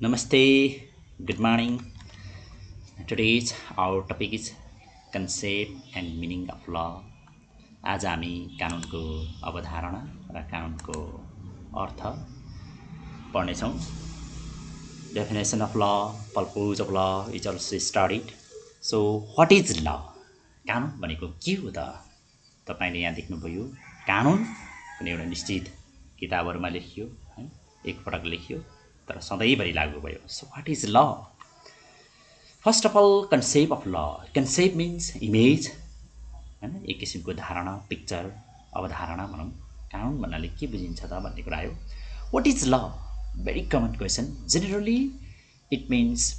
Namaste, good morning. Today's our topic is concept and meaning of law. आज हामी कानुनको अवधारणा र कानुनको अर्थ पढ्नेछौँ. Definition of law, purpose of law is also studied. So, what is law? कानुन भनेको के हो त? तपाईले यहाँ देख्नुभयो कानुन कुनै एउटा निश्चित किताबहरुमा लेखियो है, एकपटक लेखियो तर सधैँभरि लागू भयो. So, what is law? First of all, concept of law. Concept means image. हैन, एक किसिमको धारणा, पिक्चर, अवधारणा भनौं. कानुन भन्नाले के बुझिन्छ त भन्ने कुरा आयो. What is law? Very common question. Generally, it means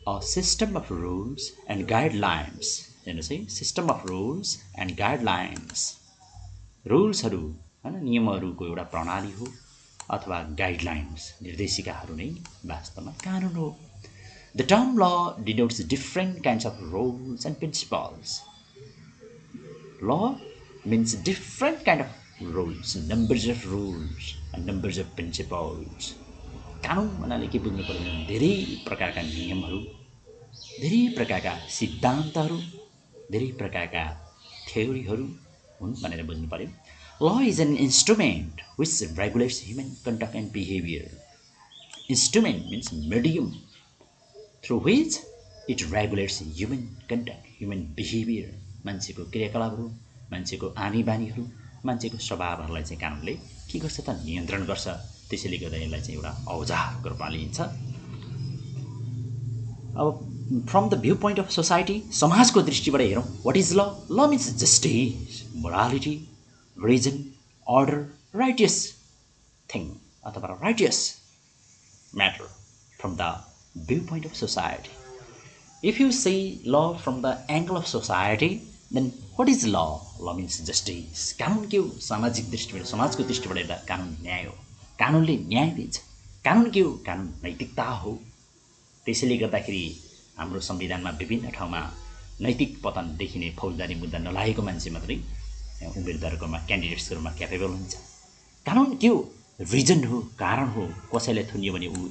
a system of rules and guidelines. हेर्नुस् है, system of rules and guidelines. रुल्सहरु हैन, नियमहरुको एउटा प्रणाली हो अथवा गाइडलाइन्स, निर्देशिकाहरु नै वास्तवमा कानुन हो. The term law denotes different kinds of rules and principles. Law means different kind of rules, numbers of rules and numbers of principles. कानुन भन्नाले के बुझ्नु पर्यो भने धेरै प्रकारका नियमहरु, धेरै प्रकारका सिद्धान्तहरु, धेरै प्रकारका थ्योरीहरु हुन् भनेर बुझ्नु पर्यो. Law is an instrument which regulates human conduct and behavior. Instrument means medium through which it regulates human conduct, human behavior. मान्छेको क्रियाकलापहरु, मान्छेको आनीबानीहरु, मान्छेको स्वभावहरुलाई चाहिँ कानुनले के गर्छ त नियन्त्रण गर्छ. त्यसैले गर्दा यसलाई चाहिँ एउटा औजारको रूपमा लिइन्छ. अब from the viewpoint of society, समाजको दृष्टिबाट हेरौं, what is law? Law means justice, morality, reason, order, righteous thing अथवा righteous matter from the viewpoint of society. If you see law from the angle of society, then what is law? Law means justice. कानुन के हो? सामाजिक दृष्टिबाट, समाजको दृष्टिबाट हेर्दा कानुन न्याय हो. कानुनले न्याय दिन्छ. कानुन के हो? कानुन नैतिकता हो. त्यसैले गर्दाखेरि हाम्रो संविधानमा विभिन्न ठाउँमा नैतिक पतन देखिने फौजदारी मुद्दा नलागेको मान्छे मात्रै उम्मेदवारकोमा क्यान्डिडेट्सको रूपमा क्यापेबल हुन्छ. कानुन के हो? रिजन हो, कारण हो. कसैले थुनियो भने उ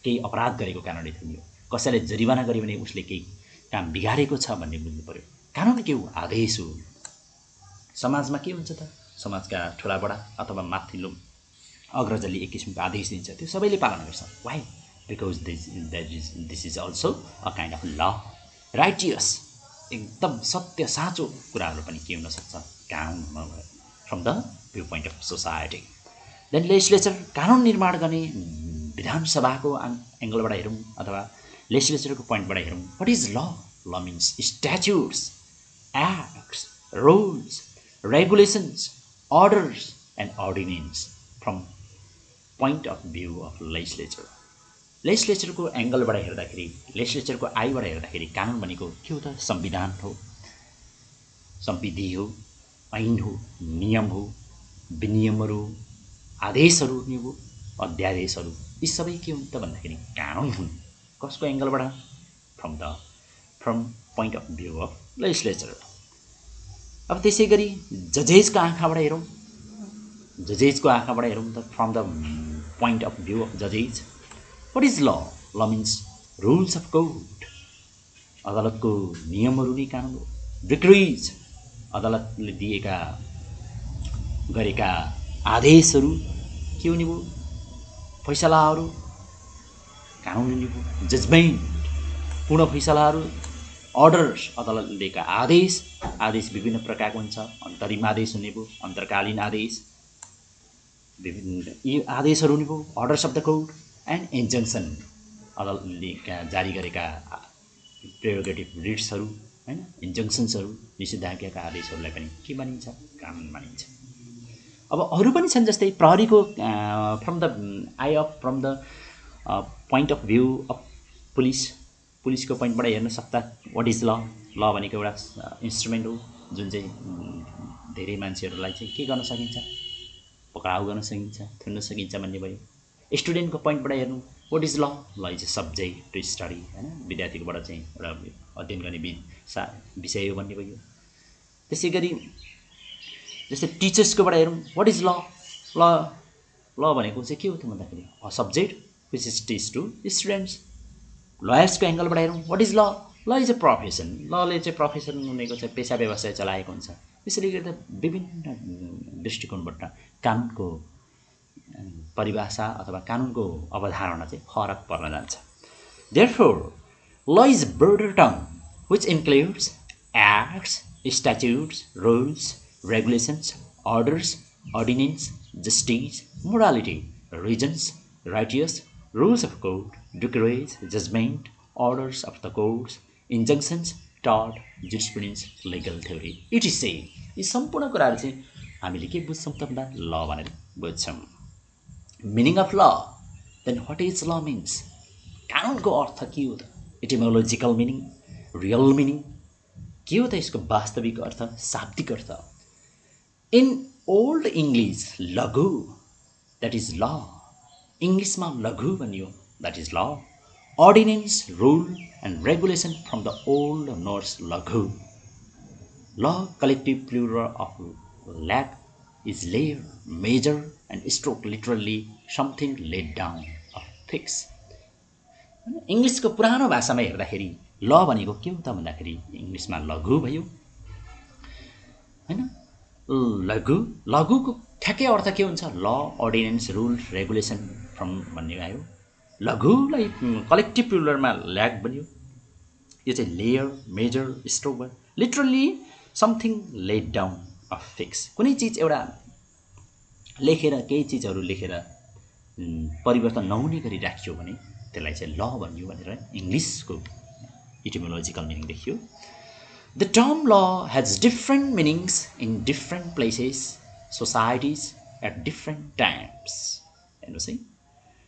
केही अपराध गरेको कारणले थुनियो, कसैले जरिवाना गर्यो भने उसले केही काम बिगारेको छ भन्ने बुझ्नु पर्यो. कानुन के हो? आदेश हो. समाजमा के हुन्छ त? समाजका ठुलाबडा अथवा माथिल्लो अग्रजले एक किसिमको आदेश दिन्छ, त्यो सबैले पालन गर्छ. Why? Because this is also a kind of law. Righteous, एकदम सत्य साँचो कुराहरु पनि के हुन सक्छ? कानुन from the viewpoint of society. Then legislature, कानुन निर्माण गर्ने विधानसभाको एंगलबाट हेरौं अथवा लेजिस्लेचरको पोइन्टबाट हेरौं. What is law? Law means statutes, acts, rules, regulations, orders and ordinance from point of view of legislature. लेजिस्लेचरको एंगलबाट हेर्दाखेरि, लेजिस्लेचरको आइबाट हेर्दाखेरि कानुन भनेको के हो त? संविधान हो, संविधि हो, ऐन हो, नियम हो, विनियमहरु, आदेशहरु नि हो, अध्यादेशहरु. यी सबै के हुन् त भन्दाखेरि कानुन हुन्. कसको एंगलबाट? from point of view of legislature. अब त्यसैगरी जजेसको आँखाबाट हेरौं, जजेसको आँखाबाट हेरौं त from the point of view of judges. What is law? Law means rules of court. अदालतको नियमहरु नै कानुन हो. डिक्रीज, अदालतले दिएका गरेका आदेशहरु के हुने भो? फैसलाहरु कानुन हुने भो. जजमेन्ट, पूर्ण फैसलाहरु. अर्डर्स, अदालतले दिएका आदेश, आदेश विभिन्न प्रकारको हुन्छ. अन्तरिम आदेश हुने भो, अन्तरकालीन आदेश, विभिन्न यी आदेशहरु हुने भो. Orders of the court and injunction, अदालतले जारी गरेका प्रेरोगेटिभ रिट्सहरु हैन, इन्जंक्सन्सहरु, निषेधाज्ञाका आदेशहरुलाई पनि के मानिन्छ? कानुन मानिन्छ. अब अरु पनि छन्, जस्तै प्रहरीको from the point of view of police, पुलिसको पोइन्टबाट हेर्न सक्दा what is law? लॉ भनेको एउटा इन्स्ट्रुमेन्ट हो जुन चाहिँ धेरै मान्छेहरुलाई चाहिँ के गर्न सकिन्छ? पक्राउ गर्न सकिन्छ, थुन्न सकिन्छ भन्ने भयो. स्टुडेन्टको पोइन्टबाट हेर्नु what is law? Law is a subject to study, हैन, विद्यार्थीकोबाट चाहिँ एउटा अध्ययन गर्ने विषय हो भन्ने भयो. त्यसैगरी जस्तै टिचर्सकोबाट हेरौं what is law? ल भनेको चाहिँ के हो त भन्दाखेरि a subject which is teach to students. लयर्सको एङ्गलबाट हेरौँ what is law law is a profession लले चाहिँ प्रोफेसन उनीको चाहिँ पेसा व्यवसाय चलाएको हुन्छ त्यसैले गर्दा विभिन्न दृष्टिकोणबाट कानुनको परिभाषा अथवा कानुनको अवधारणा चाहिँ फरक पर्न जान्छ therefore law is broader term which includes acts statutes rules regulations orders ordinance justice morality reasons righteous rules of code, decrees, judgment, orders of the courts, injunctions, tort, jurisprudence, legal theory. etc. यी सम्पूर्ण कुराहरू चाहिँ हामीले के बुझ्छौँ त भन्दा ल भनेर बुझ्छौँ मिनिङ अफ ल देन व्हाट इज ल मिन्स कानुनको अर्थ के हो त एटिमोलोजिकल मिनिङ रियल मिनिङ के हो त यसको वास्तविक अर्थ शाब्दिक अर्थ in Old English lagu that is law इङ्ग्लिसमा लघु भनियो that is law ordinance rule and regulation from the Old Norse lagu law collective plural of lag is layer measure and stroke literally something late down of fix इङ्ग्लिसको पुरानो भाषामा हेर्दाखेरि ल भनेको के हो त भन्दाखेरि इङ्ग्लिसमा लघु भयो होइन लघु लघुको ठ्याक्कै अर्थ के हुन्छ ल अर्डिनेन्स रुल रेगुलेसन फ्रम भन्ने आयो लघुलाई कलेक्टिभ प्लुरलमा ल्याक बन्यो यो चाहिँ लेयर मेजर स्ट्रोक भयो literally something late down of fix कुनै चिज एउटा लेखेर केही चिजहरू लेखेर परिवर्तन नहुने गरी राखियो भने त्यसलाई चाहिँ ल भनियो भनेर इङ्ग्लिसको इटिमोलोजिकल मिनिङ देखियो द टर्म ल has different मिनिङ्स in different places societies at different times हेर्नुहोस् है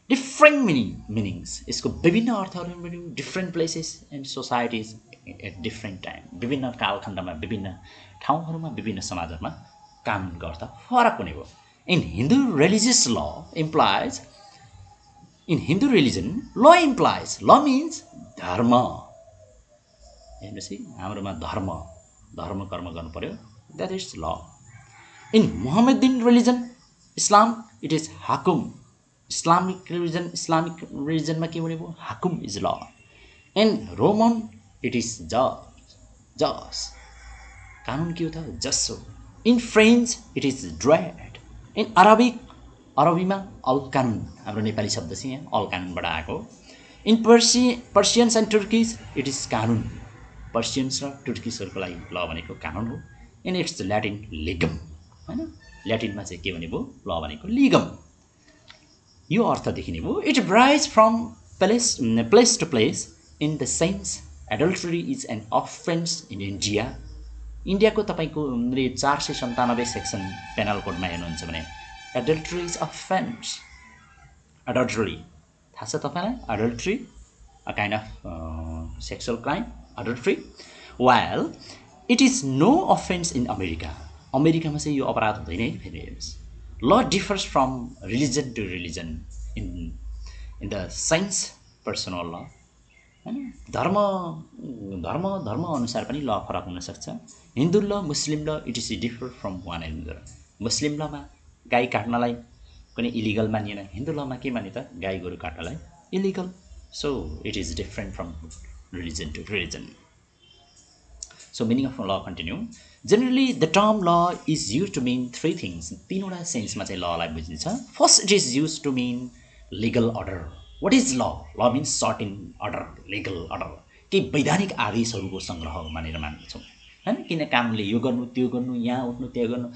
डिफ्रेन्ट मिनिङ्स यसको विभिन्न अर्थहरू पनि different places and societies at different time विभिन्न कालखण्डमा विभिन्न ठाउँहरूमा विभिन्न समाजहरूमा कानुनको अर्थ फरक हुने भयो इन हिन्दू रिलिजियस ल इम्प्लाइज इन हिन्दू रिलिजन ल इम्प्लाइज ल मिन्स धर्म हेर्नुहोस् है हाम्रोमा धर्म कर्म गर्नु पर्यो द्याट इज ल in Muhammadan religion, Islam, it is hakum. Islamic religion में क्या बोले वो hakum is law. In Roman, it is judge. कानून क्या होता है जस हो. In French, it is dread. In Arabic, अरबी में all कानून हाम्रो नेपाली शब्द से यहाँ all कानून बड़ा आको. In Persians and Turkish, it is कानून. Persians र Turkishहरूको लागि law भनेको कानून हो. In its Latin legum. हैन ल्याटिनमा चाहिँ के भनेको ल भनेको लिगम यो अर्थ देखिने भयो it varies from place to place in the sense adultery is an offence in इन्डियाको तपाईँको 497 सेक्सन पेनल कोडमा हेर्नुहुन्छ भने एडल्टरी इज अफेन्स एडल्टरी थाहा छ तपाईँलाई adultery a kind of sexual crime adultery while it is no offence in अमेरिकामा चाहिँ यो अपराध हुँदैन है फेरि हेर्नुहोस् law differs from religion to religion in the science personal law हैन धर्म अनुसार पनि ल फरक हुन सक्छ Hindu law Muslim law it is differ from one another Muslim लमा गाई काट्नलाई कुनै इलिगल मानिएन हिन्दू लमा के माने त गाई गोरु काट्नलाई illegal so it is different from religion to religion So meaning of law continue. Generally, the term law is used to mean three things. तीनवटा सेन्समा चाहिँ ललाई बुझिन्छ. First, it is used to mean legal order. What is law? Law means certain order, legal order. केही वैधानिक आदेशहरूको सङ्ग्रह मानेर मान्छौँ हैन किन कानुनले यो गर्नु त्यो गर्नु यहाँ उठ्नु त्यहाँ गर्नु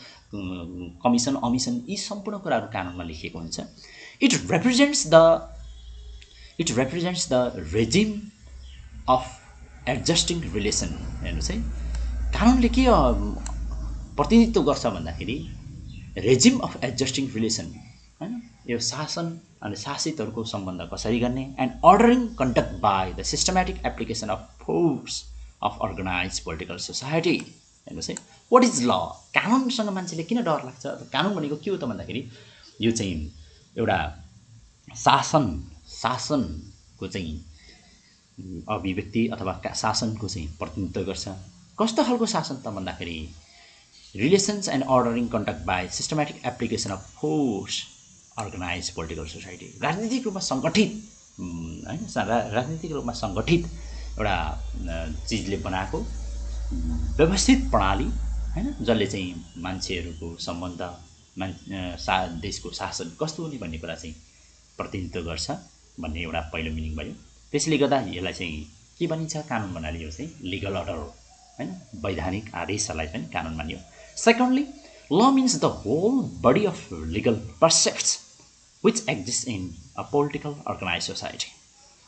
कमिसन अमिसन यी सम्पूर्ण कुराहरू कानुनमा लेखिएको हुन्छ. It represents the regime of adjusting relation हेर्नुहोस् है कानुनले के प्रतिनिधित्व गर्छ भन्दाखेरि रेजिम अफ एडजस्टिङ रिलेसन हैन यो शासन अनि शासितहरूको सम्बन्ध कसरी गर्ने and ordering conduct by the systematic application of force of organise political society हेर्नुहोस् है वाट इज ल कानुनसँग मान्छेले किन डर लाग्छ कानुन भनेको के हो त भन्दाखेरि यो चाहिँ एउटा शासनको चाहिँ अभिव्यक्ति अथवा शासनको चाहिँ प्रतिनिधित्व गर्छ कस्तो खालको शासन त भन्दाखेरि relations and ordering conduct by systematic application of force organise political society, राजनीतिक रूपमा सङ्गठित हैन, राजनीतिक रूपमा सङ्गठित एउटा चिजले बनाएको व्यवस्थित प्रणाली हैन, जसले चाहिँ मान्छेहरूको सम्बन्ध देशको शासन कस्तो हुने भन्ने कुरा चाहिँ प्रतिनिधित्व गर्छ भन्ने एउटा पहिलो मिनिङ भयो। त्यसले गर्दा यसलाई चाहिँ के भनिन्छ, कानुन भन्नाले यो चाहिँ लिगल अर्डर हो हैन, वैधानिक आदेशहरूलाई पनि कानुन मानियो। Secondly, law means the whole body of legal precepts which exists in a political organized society.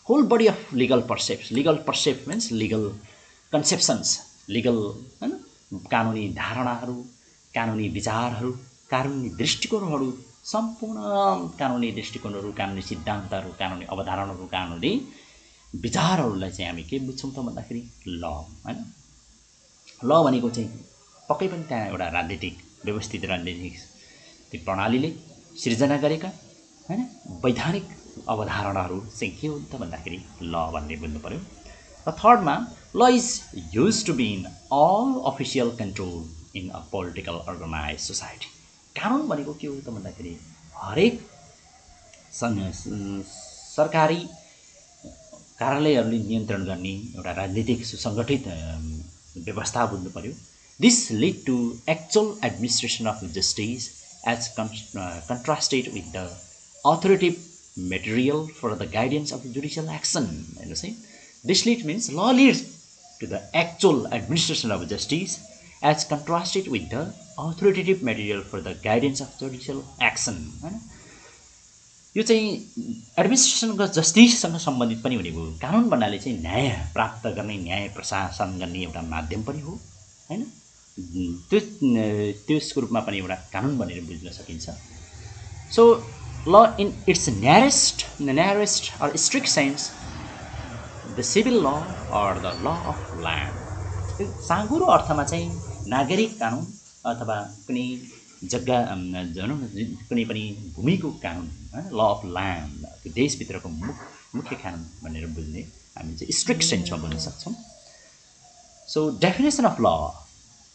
Whole body of legal precepts. Legal precepts means legal conceptions, legal हैन, कानुनी धारणाहरू, कानुनी विचारहरू, कानुनी दृष्टिकोणहरू, सम्पूर्ण कानुनी दृष्टिकोणहरू, कानुनी सिद्धान्तहरू, कानुनी अवधारणाहरू, कानुनी विचारहरूलाई चाहिँ हामी के बुझ्छौँ त भन्दाखेरि ल हैन। ल भनेको चाहिँ पक्कै पनि त्यहाँ एउटा राजनीतिक व्यवस्थित राजनीतिक प्रणालीले सिर्जना गरेका हैन वैधानिक अवधारणाहरू चाहिँ के हो त भन्दाखेरि ल भन्ने बुझ्नु पर्यो। र थर्डमा, law is use to be in all official control in a political organize society. कानुन भनेको के हो त भन्दाखेरि हरेक सरकारी कार्यालयहरूले नियन्त्रण गर्ने एउटा राजनीतिक सुसङ्गठित व्यवस्था बुझ्नु पर्यो। This lead to actual administration of justice as contrasted with the authoritative material for the guidance of judicial action. This lead means law leads to the actual administration of justice as contrasted with the authoritative material for the guidance of judicial action. यो चाहिँ एडमिनिस्ट्रेसनको जस्टिससँग सम्बन्धित पनि हुने भयो। कानुन भन्नाले चाहिँ न्याय प्राप्त गर्ने, न्याय प्रशासन गर्ने एउटा माध्यम पनि हो हैन, त्यसको रूपमा पनि एउटा कानुन भनेर बुझ्न सकिन्छ। So law in its nearest or strict sense the civil law or the law of land. साँघुरो अर्थमा चाहिँ नागरिक कानुन अथवा कुनै जग्गा भनौँ न कुनै पनि भूमिको कानुन, ल अफ ल्यान्ड, त्यो देशभित्रको मुख्य कानुन भनेर बुझ्ने हामी चाहिँ स्ट्रिक्ट सेन्समा बुझ्न सक्छौँ। सो डेफिनेसन अफ ल,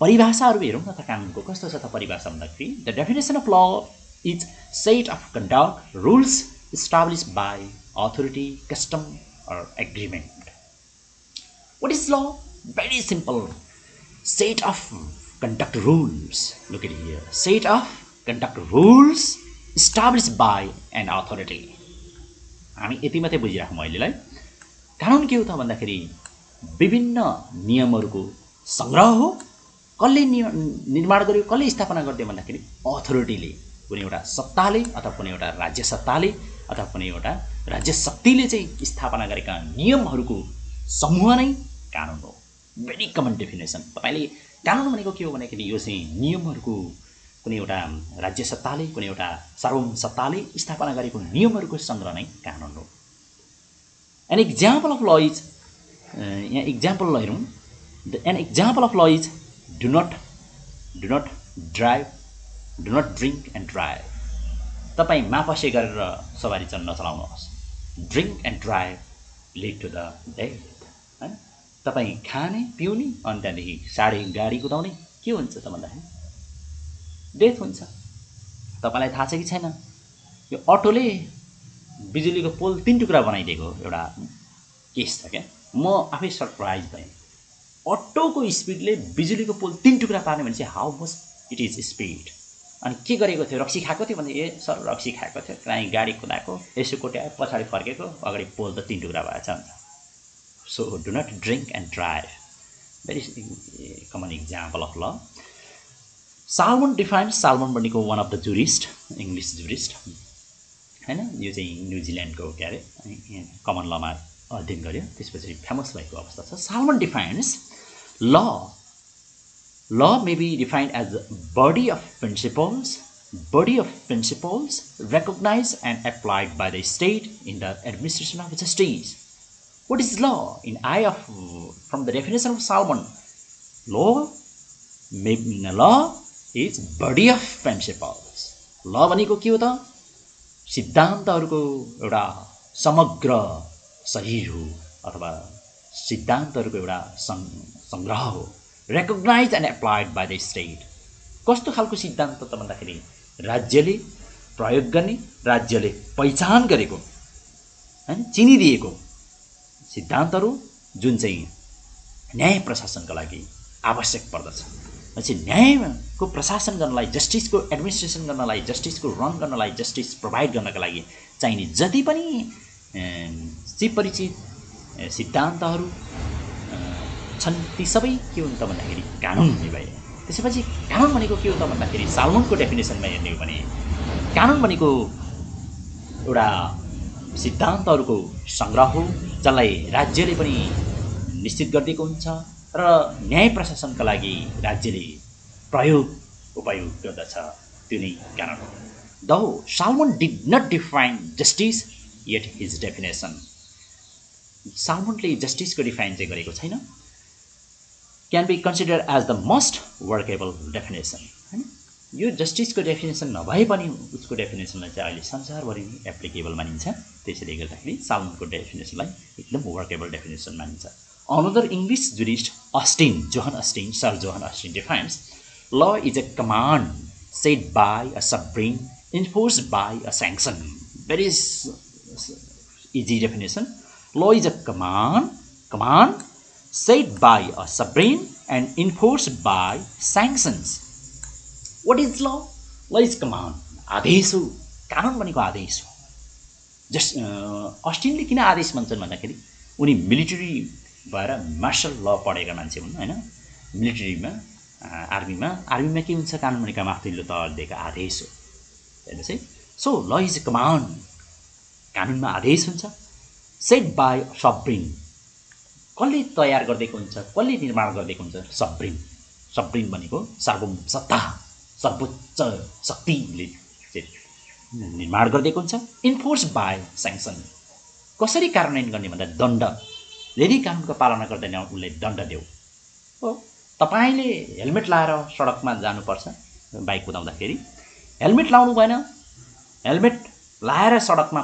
परिभाषाहरू हेरौँ न त कानुनको कस्तो छ त परिभाषा भन्दाखेरि the definition of law is set of conduct rules establish by authority, custom or agreement. What is law? Very simple, set of conduct rules. Look at here. Set of conduct rules established by an authority. हामी यति मात्रै बुझिराखौँ अहिलेलाई। कानुन के हो त भन्दाखेरि विभिन्न नियमहरूको सङ्ग्रह हो। कसले निर्माण गर्यो, कसले स्थापना गरिदियो भन्दाखेरि अथोरिटीले, कुनै एउटा सत्ताले अथवा कुनै एउटा राज्य सत्ताले अथवा कुनै एउटा राज्य शक्तिले चाहिँ स्थापना गरेका नियमहरूको समूह नै कानुन हो। Very common definition. तपाईँले कानुन भनेको के हो भन्दाखेरि यो चाहिँ नियमहरूको कुनै एउटा राज्य सत्ताले, कुनै एउटा सार्वभौम सत्ताले स्थापना गरेको नियमहरूको सङ्ग्रह नै कानुन हो। An example of law is, यहाँ एक्जाम्पल हेरौँ, an example of law is do not drink and drive. तपाईँ मापसे गरेर सवारी चढ्न नचलाउनुहोस्। Drink and drive lead to the death हैन। तपाईँ खाने पिउने अनि त्यहाँदेखि साढे गाडी कुदाउने के हुन्छ त भन्दाखेरि डेथ हुन्छ। तपाईँलाई थाहा छ कि छैन, यो अटोले बिजुलीको पोल 3 टुक्रा बनाइदिएको एउटा केस छ क्या। म आफै सरप्राइज भएँ, अटोको स्पिडले बिजुलीको पोल 3 टुक्रा पार्ने भने चाहिँ how much it is speed. अनि के गरेको थियो, रक्सी खाएको थियो भने ए सर रक्सी खाएको थियो, काहीँ गाडी कुदाएको, यसो कोट्यायो, पछाडि फर्केको, अगाडि पोल त 3 टुक्रा भएछ हुन्छ। So do not drink and drive. Very common example of law. Salmon भनेको one of the jurist, English jurist हैन, यो चाहिँ न्युजिल्यान्डको के अरे कमन लमा अध्ययन गर्यो, त्यसपछि फेमस भएको अवस्था छ। Salmon defines law may be defined as a body of principles recognized and applied by the state in the administration of justice. What is law? From the definition of Salmon, law is body of principles. Law भनेको के हो त? सिद्धान्तहरूको एउटा समग्र शरीर हो अथवा सिद्धान्तहरूको एउटा संग्रह हो। Recognized and applied by the state. कस्तो खालको सिद्धान्त त भन्दाखेरि राज्यले प्रयोग गर्ने, राज्यले पहिचान गरेको हैन चिनिदिएको सिद्धान्तहरू जुन चाहिँ न्याय प्रशासनका लागि आवश्यक पर्दछ। भनेपछि न्यायको प्रशासन गर्नलाई, जस्टिसको एडमिनिस्ट्रेसन गर्नलाई, जस्टिसको रन गर्नलाई, जस्टिस प्रोभाइड गर्नका लागि चाहिने जति पनि परिचित सिद्धान्तहरू छन् ती सबै के हुन् त भन्दाखेरि कानुन हुने भए। त्यसपछि कानुन भनेको के हो त भन्दाखेरि साल्मनको डेफिनेसनमा हेर्ने हो भने कानुन भनेको एउटा सिद्धान्तहरूको सङ्ग्रह हो जसलाई राज्यले पनि निश्चित गरिदिएको हुन्छ र न्याय प्रशासनका लागि राज्यले उपयोग गर्दछ, त्यो नै कानुन हो। Though Salmond did not define justice yet his definition. साल्मनले जस्टिसको डिफाइन चाहिँ गरेको छैन। Can be consider as the most workable definition. हैन यो जस्टिसको डेफिनेसन नभए पनि उसको डेफिनेसनलाई चाहिँ अहिले संसारभरि एप्लिकेबल मानिन्छ। त्यसैले गर्दाखेरि साल्मनको डेफिनेसनलाई एकदम वर्केबल डेफिनेसन मानिन्छ। Another English jurist sir John Austin defines law is a command set by a sovereign enforced by a sanction. Very easy definition. Law is a command set by a sovereign and enforced by sanctions. What is law? Law is command. आदेश हो। कानुन भनेको आदेश हो। अस्टिनले किन आदेश भन्छन् भन्दाखेरि उनी मिलिटरी भएर मार्शल ल पढेका मान्छे हुन् हैन। मिलिटरीमा आर्मीमा के हुन्छ कानुन भनेको माथिल्लो तहले दिएको आदेश हो। हेर्नुहोस् है। सो ल इज अ कमान्ड, कानुनमा आदेश हुन्छ। सेट बाई सब्रिन, कसले तयार गरिदिएको हुन्छ, कसले निर्माण गरिदिएको हुन्छ? सब्रिन भनेको सार्वभौम सत्ता, सर्वोच्च शक्तिले निर्माण गरिदिएको हुन्छ। इन्फोर्स बाई स्याङ्सन, कसरी कार्यान्वयन गर्ने भन्दा दण्ड, यदि कानुनको पालना गर्दैन उसले दण्ड देऊ हो। तपाईले हेलमेट लाएर सडकमा जानुपर्छ बाइक कुदाउँदाखेरि, हेलमेट लाउनु भएन, हेलमेट लाएर सडकमा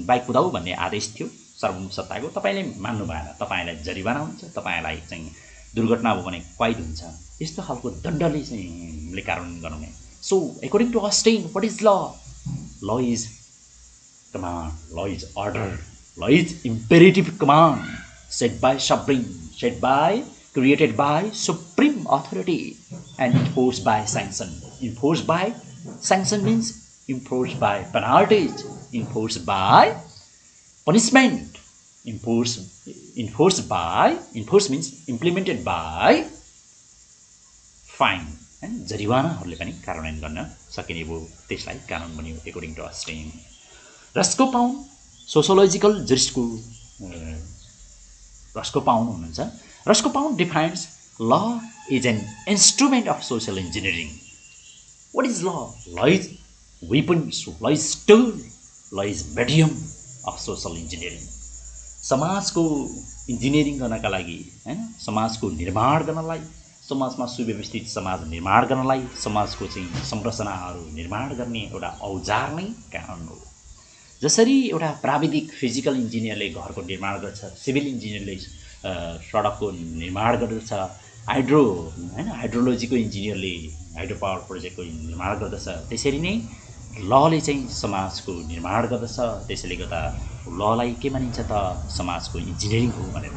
बाइक कुदाऊ भन्ने आदेश थियो सर्वोच्च सत्ताको, तपाईले मान्नु भएन, तपाईलाई जरिवाना हुन्छ, तपाईलाई चाहिँ दुर्घटना भयो भने कैद हुन्छ। यस्तो खालको दण्डले चाहिँ कार्यान्वयन गराउने। So according to Austin what is law? Law is command, law is order, law is imperative command set by sovereign, created by supreme authority and enforced by sanction. Enforced by sanction means enforced by penalties, enforced by punishment, enforced means implemented by fine and जरिवानाहरूले पनि कार्यान्वयन गर्न सकिने भयो, त्यसलाई कानुन बन्यो according to Austin. Roscoe Pound sociological जरिस्टको Roscoe Pound हुनुहुन्छ। Roscoe Pound defines law is an instrument of social engineering. What is law? Law is weapons, law is tool, law is medium of social engineering. समाजको इन्जिनियरिङ गर्नका लागि हैन, समाजको निर्माण गर्नलाई, समाजमा सुव्यवस्थित समाज निर्माण गर्नलाई, समाजको चाहिँ संरचनाहरू निर्माण गर्ने एउटा औजार नै कानुन हो। जसरी एउटा प्राविधिक फिजिकल इन्जिनियरले घरको निर्माण गर्छ, सिभिल इन्जिनियरले सडकको निर्माण गर्दछ, हाइड्रोलोजीको इन्जिनियरले हाइड्रो पावर प्रोजेक्टको निर्माण गर्दछ, त्यसरी नै लले चाहिँ समाजको निर्माण गर्दछ। त्यसैले गर्दा ललाई के मानिन्छ त? समाजको इन्जिनियरिङ हो भनेर।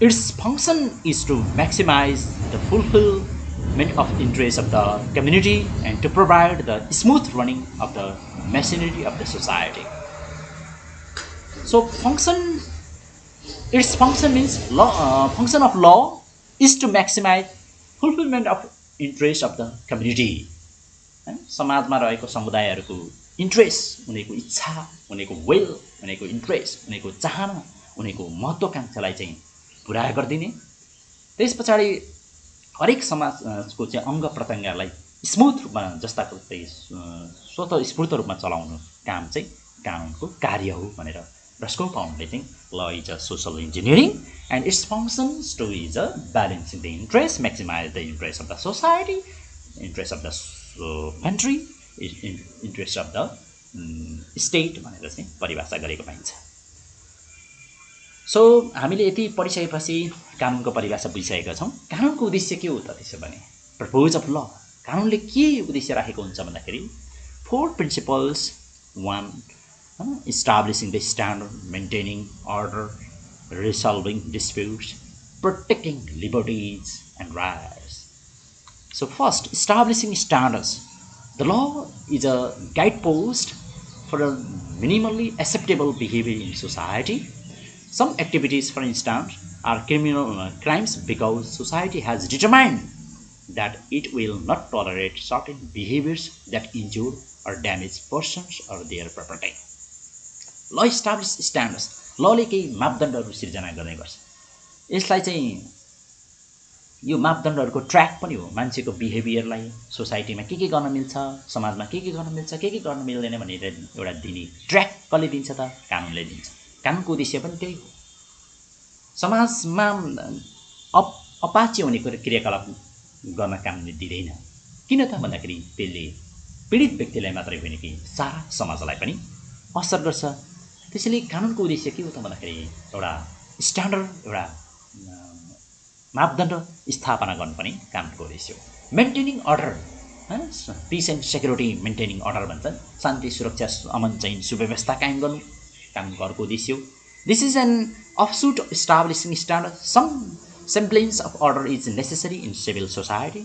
Its function is to maximise the fulfilment of interest of the community and to provide the smooth running of the machinery of the society. So its function means function of law is to maximize fulfillment of interest of the community. समाजमा रहेको समुदायहरूको interest, उनीहरूको इच्छा, उनीहरूको will, उनीहरूको interest, उनीहरूको चाहना, उनीहरूको महत्त्वाकांक्षालाई चाहिँ पुरा गरिदिने, त्यस पछाडि हरेक समाजको चाहिँ अङ्ग प्रत्यङ्गलाई स्मुथ रूपमा जस्ताको स्वतः स्फूर्त रूपमा चलाउनु काम चाहिँ कानुनको कार्य हो भनेर रस्कोपाउनले चाहिँ law is a social engineering and its functions to is a balancing the interest, maximise the interest of the society, interest of the country, interest of the state भनेर चाहिँ परिभाषा गरेको पाइन्छ। सो हामीले यति पढिसकेपछि कानुनको परिभाषा बुझिसकेका छौँ। कानुनको उद्देश्य के हो त त्यसो भने? पर्पोज अफ ल, कानुनले के उद्देश्य राखेको हुन्छ भन्दाखेरि 4 principles. 1, establishing the standard, maintaining order, resolving disputes, protecting liberties and rights. So first, establishing standards. The law is a guidepost for a minimally acceptable behavior in society. Some activities, for instance, are criminal crimes because society has determined that it will not tolerate certain behaviors that injure or damage persons or their property. Law establishes standards. लले केही मापदण्डहरू सिर्जना गर्ने गर्छ। यसलाई चाहिँ यो मापदण्डहरूको track पनि हो मान्छेको बिहेभियरलाई, सोसाइटीमा के गर्न मिल्छ, समाजमा के गर्न मिल्छ, के गर्न मिल्दैन भनेर एउटा दिने ट्र्याक कसले दिन्छ त? कानुनले दिन्छ। कानुनको उद्देश्य पनि त्यही हो। समाजमा अपाच्य हुने क्रियाकलाप गर्न कानुनले दिँदैन। किन त भन्दाखेरि त्यसले पीडित व्यक्तिलाई मात्रै होइन कि सारा समाजलाई पनि असर गर्छ। त्यसैले कानुनको उद्देश्य के हो त भन्दाखेरि एउटा स्ट्यान्डर्ड, एउटा मापदण्ड स्थापना गर्नु पनि कानुनको उद्देश्य हो। मेन्टेनिङ अर्डर, हैन, piece and security maintaining order भन्छन्। शान्ति, सुरक्षा, अमन चैन, सुव्यवस्था कायम गर्नु कानुनको अर्को उद्देश्य हो। This is an offshoot of establishing standards. Some semblance of order is necessary in civil society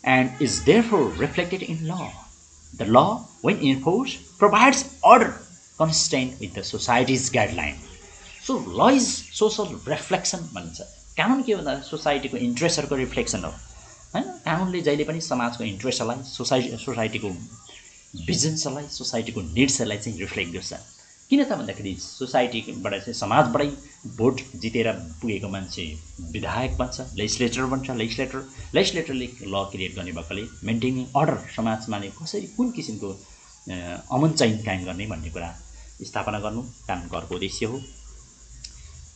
and is therefore reflected in law. The law, when enforced, provides order consistent with the society's guideline. So law is social reflection भन्छ। कानुन के भन्दा सोसाइटीको इन्ट्रेस्टहरूको reflection हो, हैन। कानुनले जहिले पनि समाजको इन्ट्रेस्टलाई, सोसाइटीको भिजन्सलाई, सोसाइटीको निड्सहरूलाई चाहिँ रिफ्लेक्ट गर्छ। किन त भन्दाखेरि सोसाइटीबाट चाहिँ समाजबाटै भोट जितेर पुगेको मान्छे विधायक बन्छ, लेजिस्लेटर बन्छ। लेजिस्लेटरले ल क्रिएट गर्ने भएकोले मेन्टेनिङ अर्डर, समाजमा कसरी कुन किसिमको अमन चैन कायम गर्ने भन्ने कुरा स्थापना गर्नु कानुनको अर्को उद्देश्य हो।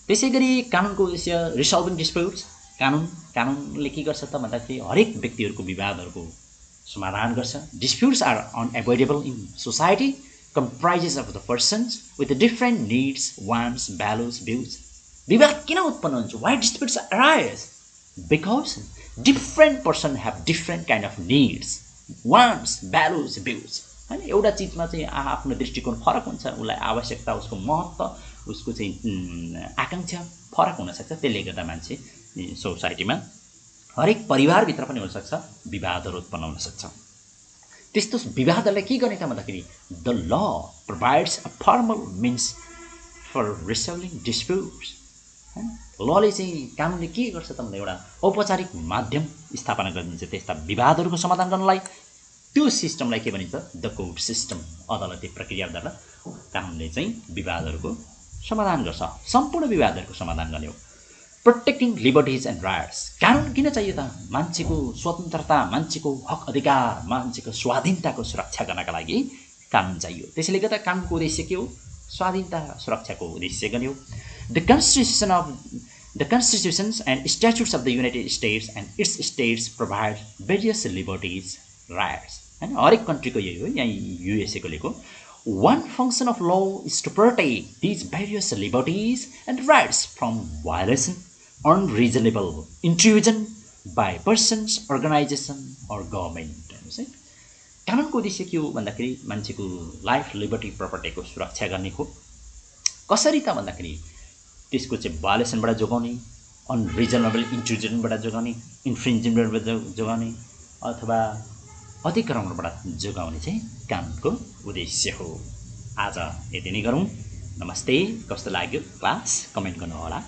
त्यसैगरी कानुनको उद्देश्य रिसल्भिङ डिस्प्युट्स। कानुनले के गर्छ त भन्दाखेरि हरेक व्यक्तिहरूको विवादहरूको समाधान गर्छ। Disputes are unavoidable in society comprises of the persons with the different needs, wants, values, views. विवाद किन उत्पन्न हुन्छ? Why disputes arise? Because different person have different kind of needs, wants, values, views. हैन, एउटा चीजमा चाहिँ आफ्नो दृष्टिकोण फरक हुन्छ, उसलाई आवश्यकता, उसको महत्त्व, उसको चाहिँ आकांक्षा फरक हुन सक्छ। त्यसले गर्दा मान्छे सोसाइटीमा हरेक परिवारभित्र पनि हुन सक्छ विवादहरू उत्पन्न हुन सक्छ। त्यस्तो विवादलाई के गर्ने त भन्दाखेरि the law provides a formal means for resolving disputes. हैन, लले चाहिँ कानुनले के गर्छ त भन्दा एउटा औपचारिक माध्यम स्थापना गरिदिन्छ त्यस्ता विवादहरूको समाधान गर्नलाई। त्यो सिस्टमलाई के भनिन्छ? द कोर्ट सिस्टम, अदालती प्रक्रियाद्वारा कानुनले चाहिँ विवादहरूको समाधान गर्छ। सम्पूर्ण विवादहरूको समाधान गर्ने हो। Protecting liberties and rights. कानुन किन चाहियो त? मान्छेको स्वतन्त्रता, मान्छेको हक अधिकार, मान्छेको स्वाधीनताको सुरक्षा गर्नका लागि कानुन चाहियो। त्यसैले गर्दा कानुनको उद्देश्य के हो? स्वाधीनता सुरक्षाको उद्देश्य गर्ने हो। The constitutions and statutes of the United States and its states provide various liberties rights. हैन, हरेक कन्ट्रीको यही हो। यहाँ युएसएको लेखो one function of law is to protect these various liberties and rights from violation, unreasonable intrusion by persons, organization or government. कानुनको उद्देश्य के हो भन्दाखेरि मान्छेको लाइफ, लिबर्टी, प्रपर्टीको सुरक्षा गर्ने हो। कसरी त भन्दाखेरि त्यसको चाहिँ भायोलेसनबाट जोगाउने, अनरिजनेबल इन्ट्रुजनबाट जोगाउने, इन्फ्रिन्जमेन्टबाट जोगाउने अथवा अतिक्रमणबाट जोगाउने चाहिँ कानुनको उद्देश्य हो। आज यति नै गरौँ। नमस्ते। कस्तो लाग्यो क्लास? कमेन्ट गर्नुहोला।